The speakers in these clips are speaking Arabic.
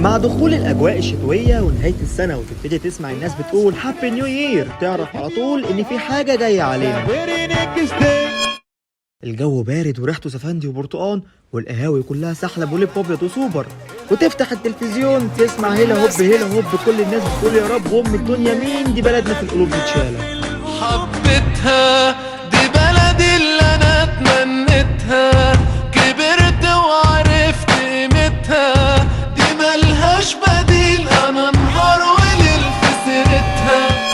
مع دخول الاجواء الشتويه ونهايه السنه وتبتدي تسمع الناس بتقول هابي نيو يير، تعرف على طول ان في حاجه جايه علينا. الجو بارد وريحته سفندي وبرتقان، والقهاوي كلها سحلب ولب ابيض وسوبر، وتفتح التلفزيون تسمع هيلا هوب هيلا هوب، كل الناس بتقول يا رب ام الدنيا مين دي بلدنا في القلوب متشاله. حبيتها دي بلدي اللي انا اتمنيتها، كبرت وعرفت قيمتها، دي ملهاش بديل انا نهار وليل في سيرتها.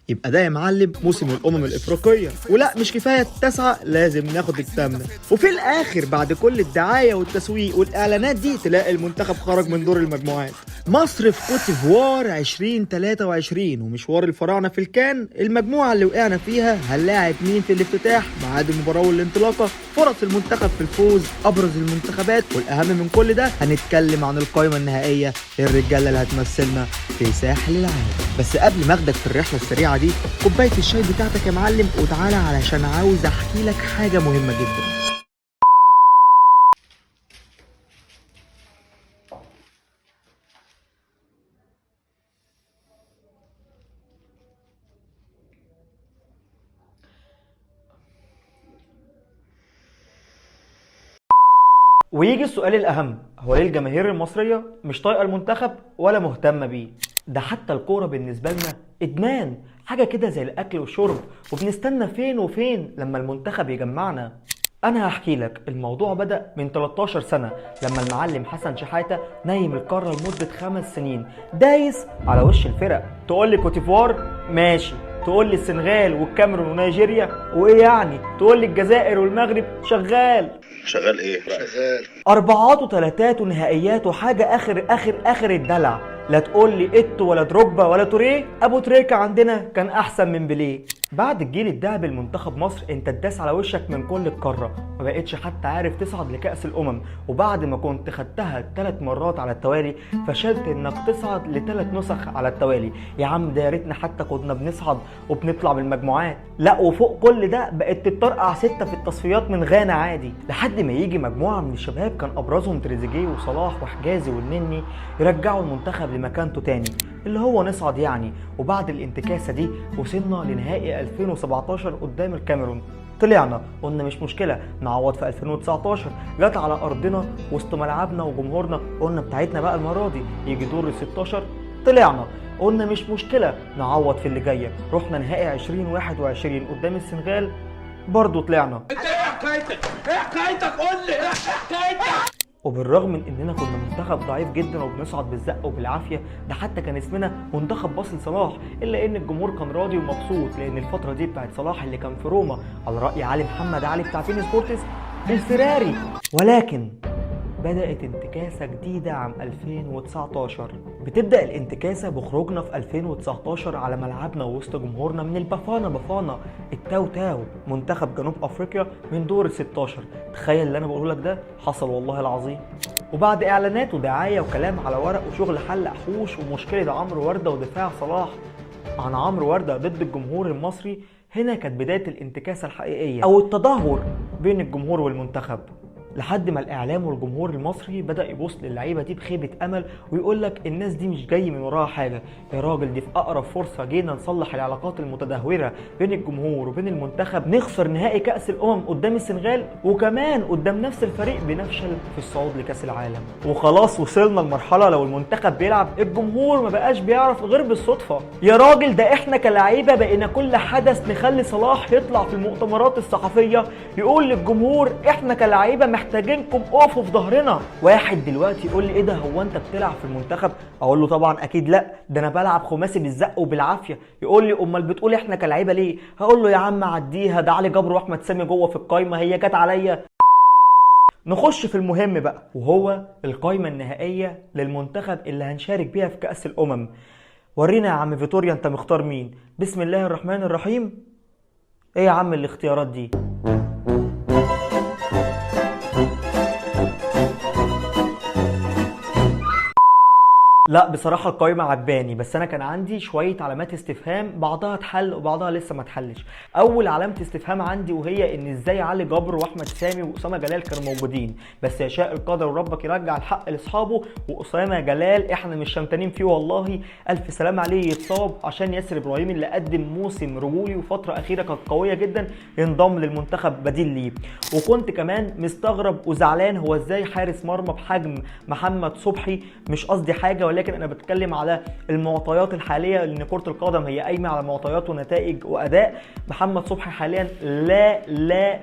يبقى ده يا معلم موسم الامم الافريقيه، ولا مش كفايه التاسعه، لازم ناخد الثامنه. وفي الاخر بعد كل الدعايه والتسويق والاعلانات دي تلاقي المنتخب خرج من دور المجموعات. مصر في كوت ديفوار 2023 ومشوار الفراعنه في الكان. المجموعه اللي وقعنا فيها هنلاعب مين في الافتتاح؟ ميعاد المباراه والانطلاقه، فرص المنتخب في الفوز، ابرز المنتخبات، والاهم من كل ده هنتكلم عن القائمه النهائيه للرجاله اللي هتمثلنا في ساحل العالم. بس قبل ما اخدك في الرحله السريعه دي، كوبايه الشاي بتاعتك يا معلم وتعالى علشان عاوز احكي لك حاجه مهمه جدا. ويجي السؤال الأهم، هو ليه الجماهير المصرية مش طايقة المنتخب ولا مهتمة بيه؟ ده حتى الكورة بالنسبة لنا إدمان، حاجة كده زي الأكل والشرب، وبنستنى فين وفين لما المنتخب يجمعنا. أنا هحكي لك، الموضوع بدأ من 13 سنة لما المعلم حسن شحاتة نايم القارة لمدة 5 سنين، دايس على وش الفرق. تقول لي كوتيفوار ماشي، تقول لي السنغال والكاميرون ونيجيريا، وايه يعني تقول لي الجزائر والمغرب، شغال ايه شغال 4 و3 ونهائيات وحاجه اخر الدلع. لا تقول لي ايتو ولا دروجبا ولا توريه، ابو تريكه عندنا كان احسن من بيليه. بعد الجيل الذهبي لمنتخب مصر انت اتداس على وشك من كل القاره، ما بقتش حتى عارف تصعد لكاس الامم، وبعد ما كنت خدتها 3 مرات على التوالي فشلت انك تصعد ل3 نسخ على التوالي. يا عم ده يا ريتنا حتى كنا بنصعد وبنطلع بالمجموعات، لا وفوق كل ده بقت تتطرقع 6 في التصفيات من غانا عادي، لحد ما يجي مجموعه من الشباب كان ابرزهم تريزيجيه وصلاح وحجازي والنني يرجعوا المنتخب لمكانته تاني، اللي هو نصعد يعني. وبعد الانتكاسه دي وصلنا لنهائي 2017 قدام الكاميرون، طلعنا قلنا مش مشكله نعوض في 2019، جت على ارضنا وسط ملعبنا وجمهورنا، قلنا بتاعتنا بقى المره دي يجي دور ال16، طلعنا قلنا مش مشكله نعوض في اللي جايه، رحنا نهائي 2021 قدام السنغال برضه طلعنا. انت ايه حكايتك؟ قول لي ايه حكايتك؟ وبالرغم من اننا كنا منتخب ضعيف جدا وبنصعد بالزق وبالعافيه، ده حتى كان اسمنا منتخب باص لصلاح، الا ان الجمهور كان راضي ومبسوط، لان الفتره دي بتاعت صلاح اللي كان في روما على راي علي محمد علي بتاع فين سبورتس الفراري. ولكن بدأت انتكاسة جديدة عام 2019. بتبدأ الانتكاسة بخروجنا في 2019 على ملعبنا ووسط جمهورنا من البافانا التاو تاو منتخب جنوب افريقيا من دور ال16. تخيل اللي انا بقوله لك ده حصل والله العظيم. وبعد اعلانات ودعاية وكلام على ورق وشغل حل حوش ومشكلة عمرو وردة ودفاع صلاح عن عمرو وردة ضد الجمهور المصري، هنا كانت بداية الانتكاسة الحقيقية او التدهور بين الجمهور والمنتخب، لحد ما الاعلام والجمهور المصري بدا يبص للعيبه دي بخيبه امل ويقول لك الناس دي مش جاي من وراها حاجه، يا راجل دي في اقرب فرصه جينا نصلح العلاقات المتدهوره بين الجمهور وبين المنتخب، نخسر نهائي كاس الامم قدام السنغال وكمان قدام نفس الفريق بنفشل في الصعود لكاس العالم، وخلاص وصلنا لمرحله لو المنتخب بيلعب الجمهور ما بقاش بيعرف غير بالصدفه. يا راجل ده احنا كلاعيبه بقينا كل حدث نخلي صلاح يطلع في المؤتمرات الصحفيه يقول للجمهور احنا كلاعيبه محتاجينكم اقفوا في ظهرنا. واحد دلوقتي يقول لي ايه ده، هو انت بتلعب في المنتخب؟ اقول له طبعا اكيد لا، ده انا بلعب خماسي بالزق وبالعافيه. يقول لي امال بتقول احنا كلاعيبه ليه؟ هقول له يا عم عديها، ده علي جبر واحمد سامي جوه في القايمه، هي جت عليا. نخش في المهم بقى، وهو القايمه النهائيه للمنتخب اللي هنشارك بيها في كاس الامم. ورينا يا عم فيتوريا انت مختار مين؟ بسم الله الرحمن الرحيم. ايه يا عم الاختيارات دي؟ لا بصراحة القايمة عجباني، بس أنا كان عندي شوية علامات استفهام، بعضها اتحل وبعضها لسه ما اتحلش. أول علامة استفهام عندي وهي إن إزاي علي جبر وأحمد سامي وأسامة جلال كانوا موجودين، بس يشاء القدر وربك يرجع الحق لأصحابه. وأسامة جلال إحنا مش شمتانين فيه والله، ألف سلام عليه، يتصاب عشان ياسر إبراهيم اللي قدم موسم رجولي وفترة أخيرة كانت قوية جدا ينضم للمنتخب بديل ليه. وكنت كمان مستغرب وزعلان هو إزاي حارس مرمى بحجم محمد صبحي، مش قصدي حاجة ولكن انا بتكلم على المعطيات الحاليه، لان كره القدم هي قايمه على معطيات ونتائج واداء. محمد صبحي حاليا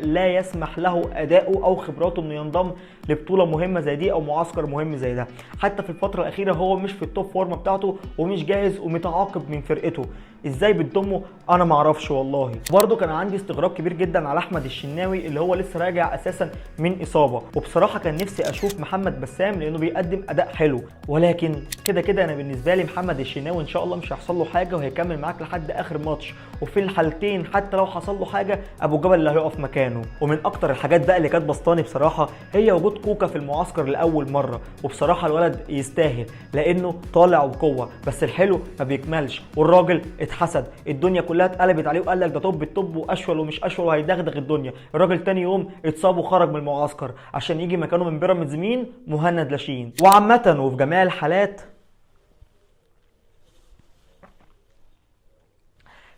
لا يسمح له اداؤه او خبراته انه ينضم لبطوله مهمه زي دي او معسكر مهم زي ده. حتى في الفتره الاخيره هو مش في التوب فورمه بتاعته ومش جاهز ومتعاقب من فرقته. ازاي بتضمه انا ما اعرفش والله. برده كان عندي استغراب كبير جدا على احمد الشناوي اللي هو لسه راجع اساسا من اصابه، وبصراحه كان نفسي اشوف محمد بسام لانه بيقدم اداء حلو، ولكن كده انا بالنسبه لي محمد الشناوي ان شاء الله مش هيحصل له حاجه وهيكمل معاك لحد اخر ماتش، وفي الحالتين حتى لو حصل له حاجه ابو جبل اللي هيقف مكانه. ومن اكتر الحاجات بقى اللي كانت بسطاني بصراحه هي وجود كوكا في المعسكر لاول مره، وبصراحه الولد يستاهل لانه طالع بقوه، بس الحلو ما بيكملش والراجل اتحسد، الدنيا كلها اتقلبت عليه وقال لك ده توب التوب واشول ومش اشول وهيدغدغ الدنيا. الراجل تاني يوم اتصاب وخرج من المعسكر عشان يجي مكانه من بيراميدز مين؟ مهند لاشين. وعامه وفي جميع الحالات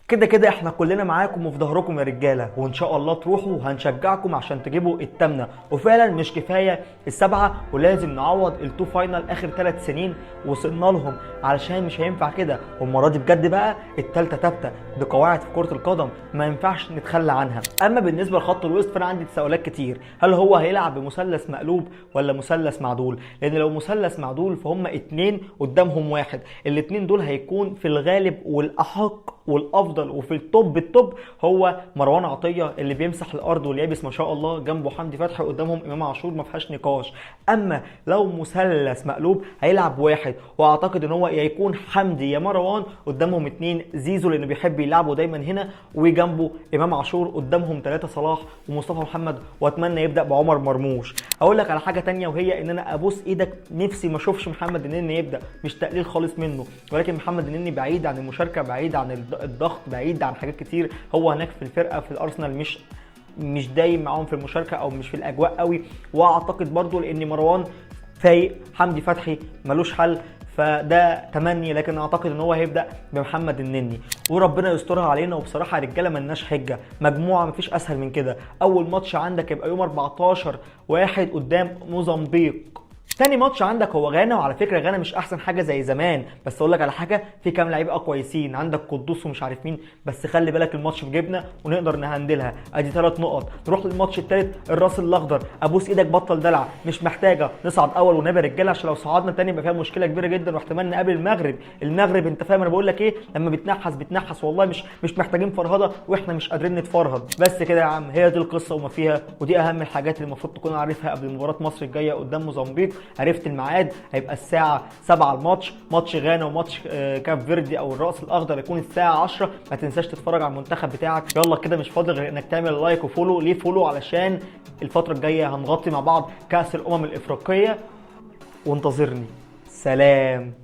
كده احنا كلنا معاكم وفي ظهركم يا رجاله، وان شاء الله تروحوا وهنشجعكم عشان تجيبوا التامنه، وفعلا مش كفايه السبعه ولازم نعوض التو فاينل اخر 3 سنين وصلنا لهم، علشان مش هينفع كده. والمره دي بجد بقى الثالثه ثابته، دي قواعد في كره القدم ما ينفعش نتخلى عنها. اما بالنسبه لخط الوسط فانا عندي تساؤلات كتير، هل هو هيلعب بمثلث مقلوب ولا مثلث معدول؟ لان لو مثلث معدول فهم 2 قدامهم 1، الاثنين دول هيكون في الغالب والاحق والافضل وفي التوب هو مروان عطيه اللي بيمسح الارض واليابس ما شاء الله، جنبه حمدي فتحي، قدامهم امام عاشور ما فيهاش نقاش. اما لو مثلث مقلوب هيلعب 1، واعتقد ان هو يا يكون حمدي يا مروان، قدامهم 2 زيزو لانه بيحب يلعبوا دايما هنا، وجنبه امام عاشور، قدامهم 3 صلاح ومصطفى محمد، واتمنى يبدا بعمر مرموش. اقول لك على حاجه تانية وهي ان انا ابوس ايدك نفسي ما اشوفش محمد النني يبدا، مش تقليل خالص منه، ولكن محمد النني بعيد عن المشاركه، بعيد عن الضغط، بعيد عن حاجات كتير. هو هناك في الفرقه في الارسنال مش دايم معاهم في المشاركه او مش في الاجواء قوي، واعتقد برضو لان مروان فايق، حمدي فتحي ملوش حل، فده تمني، لكن اعتقد ان هو هيبدا بمحمد النني وربنا يسترها علينا. وبصراحه يا رجاله ملناش حجه، مجموعه مفيش اسهل من كده. اول ماتش عندك يبقى يوم 14/1 قدام موزمبيق، تاني ماتش عندك هو غانا، وعلى فكره غانا مش احسن حاجه زي زمان، بس اقول لك على حاجه، في كام لعيبه كويسين، عندك قدوس ومش عارف مين، بس خلي بالك الماتش في جيبنا ونقدر نهندلها. ادي 3 نقط. نروح للماتش الثالث الراس الاخضر، ابوس ايدك بطل دلع، مش محتاجه نصعد اول ونبقى رجاله، عشان لو صعدنا تاني يبقى فيها مشكله كبيره جدا، واحتمال نقابل المغرب انت فاهم انا بقول لك ايه، لما بتنحس والله مش محتاجين فرهده، واحنا مش قادرين نتفرهد. بس كده يا عم، هي دي القصه وما فيها، ودي اهم الحاجات اللي المفروض تكون عارفها قبل مباراه مصر الجايه قدام موزمبيق. عرفت الميعاد، هيبقى الساعه 7 ماتش غانا وماتش كاب فيردي او الراس الاخضر يكون الساعه 10. ما تنساش تتفرج على المنتخب بتاعك. يلا كده مش فاضل غير انك تعمل لايك وفولو. ليه فولو؟ علشان الفتره الجايه هنغطي مع بعض كاس الامم الافريقيه، وانتظرني. سلام.